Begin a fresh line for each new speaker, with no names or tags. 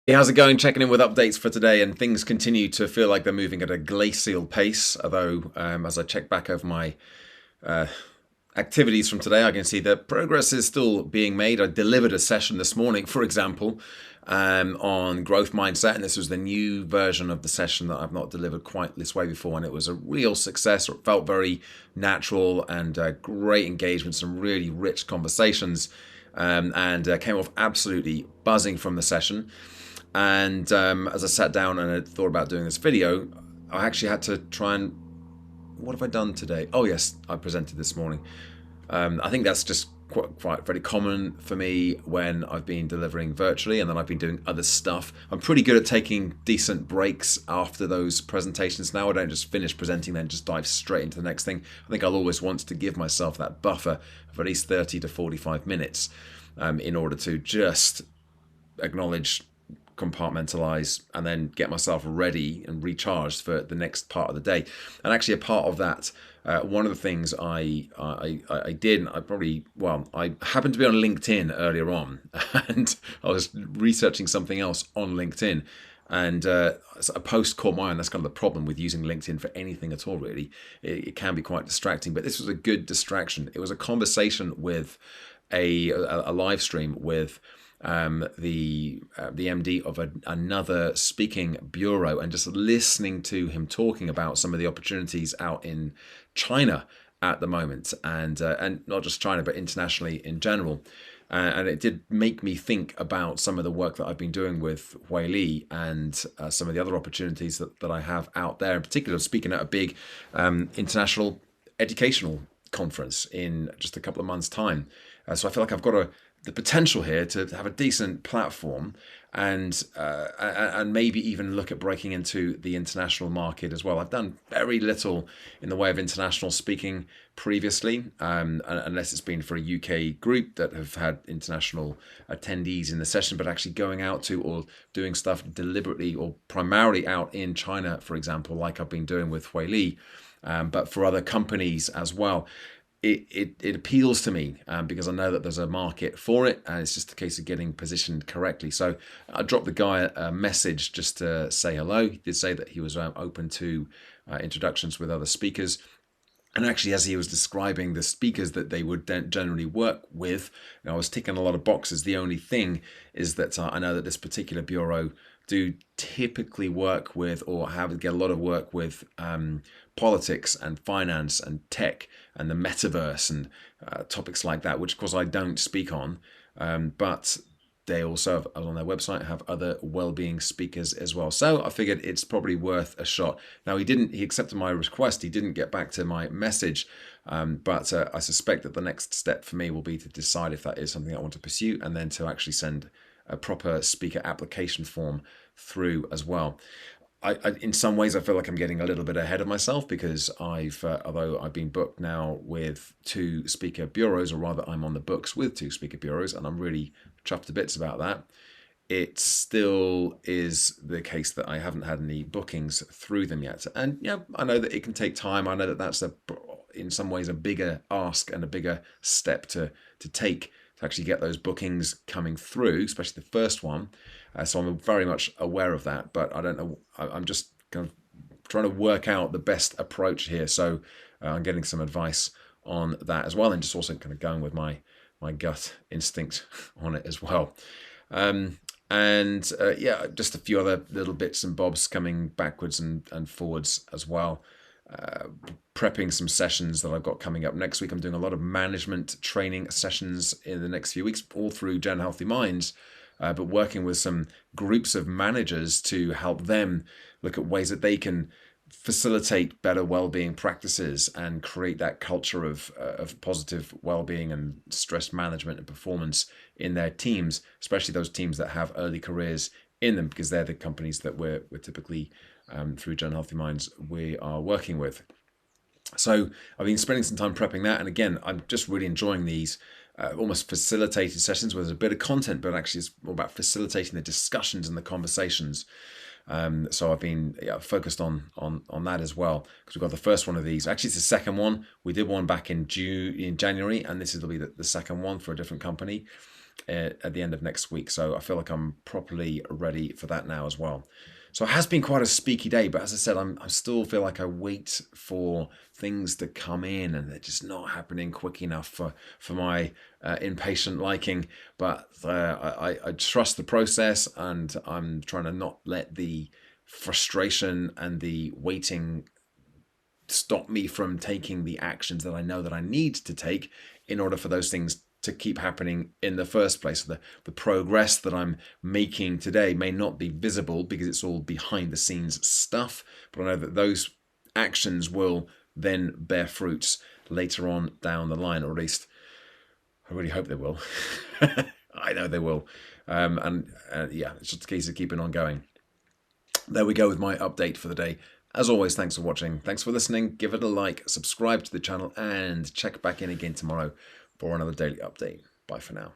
Hey, how's it going? Checking in with updates for today, and things continue to feel like they're moving at a glacial pace. Although, as I check back over my uh, activities from today, I can see that progress is still being made. I delivered a session this morning, for example, on growth mindset, and this was the new version of the session that I've not delivered quite this way before, and it was a real success. It felt very natural and great engagement, some really rich conversations, and came off absolutely buzzing from the session. And as I sat down and I thought about doing this video, I actually had to try and what have I done today? Oh yes, I presented this morning. I think that's just quite very common for me when I've been delivering virtually and then I've been doing other stuff. I'm pretty good at taking decent breaks after those presentations now. I don't just finish presenting then just dive straight into the next thing. I think I'll always want to give myself that buffer of at least 30 to 45 minutes in order to just acknowledge, compartmentalize, and then get myself ready and recharged for the next part of the day. And actually, a part of that, one of the things I did, and I happened to be on LinkedIn earlier on, and I was researching something else on LinkedIn. And a post caught my eye, and that's kind of the problem with using LinkedIn for anything at all, really. It can be quite distracting, but this was a good distraction. It was a conversation with a live stream with the MD of another speaking bureau, and just listening to him talking about some of the opportunities out in China at the moment, and not just China but internationally in general. And it did make me think about some of the work that I've been doing with Huili and some of the other opportunities that I have out there. In particular, speaking at a big international educational conference in just a couple of months' time. So I feel like I've got the potential here to have a decent platform, and maybe even look at breaking into the international market as well. I've done very little in the way of international speaking previously, unless it's been for a UK group that have had international attendees in the session, but actually going out to or doing stuff deliberately or primarily out in China, for example, like I've been doing with Huili, but for other companies as well. It appeals to me because I know that there's a market for it, and it's just a case of getting positioned correctly. So I dropped the guy a message just to say hello. He did say that he was open to introductions with other speakers. And actually, as he was describing the speakers that they would generally work with, I was ticking a lot of boxes. The only thing is that I know that this particular bureau do typically work with, or get a lot of work with, politics and finance and tech and the metaverse and topics like that, which of course I don't speak on, but they also have, on their website, have other well-being speakers as well. So I figured it's probably worth a shot. Now he accepted my request. He didn't get back to my message, but I suspect that the next step for me will be to decide if that is something I want to pursue, and then to actually send a proper speaker application form through as well. In some ways, I feel like I'm getting a little bit ahead of myself because although I've been booked now with two speaker bureaus, or rather, I'm on the books with two speaker bureaus, and I'm really chuffed to bits about that. It still is the case that I haven't had any bookings through them yet, and yeah, I know that it can take time. I know that that's in some ways a bigger ask and a bigger step to take to actually get those bookings coming through, especially the first one. So I'm very much aware of that, but I don't know. I'm just kind of trying to work out the best approach here. So I'm getting some advice on that as well, and just also kind of going with my gut instinct on it as well. Yeah, just a few other little bits and bobs coming backwards and forwards as well. Prepping some sessions that I've got coming up next week. I'm doing a lot of management training sessions in the next few weeks, all through Gen Healthy Minds, but working with some groups of managers to help them look at ways that they can facilitate better well-being practices and create that culture of positive well-being and stress management and performance in their teams, especially those teams that have early careers in them, because they're the companies that we're typically, through Gen Healthy Minds, we are working with. So I've been spending some time prepping that, and again, I'm just really enjoying these almost facilitated sessions where there's a bit of content, but actually it's more about facilitating the discussions and the conversations. So I've been focused on that as well, because we've got the first one of these. Actually, it's the second one. We did one back in January, and this will be the second one for a different company. at the end of next week. So I feel like I'm properly ready for that now as well. So it has been quite a speaky day, but as I said, I still feel like I wait for things to come in, and they're just not happening quick enough for my impatient liking. But I trust the process, and I'm trying to not let the frustration and the waiting stop me from taking the actions that I know that I need to take in order for those things to keep happening in the first place. The progress that I'm making today may not be visible because it's all behind the scenes stuff, but I know that those actions will then bear fruits later on down the line, or at least I really hope they will. I know they will. And yeah, it's just a case of keeping on going. There we go with my update for the day. As always, thanks for watching. Thanks for listening. Give it a like, subscribe to the channel, and check back in again tomorrow for another daily update. Bye for now.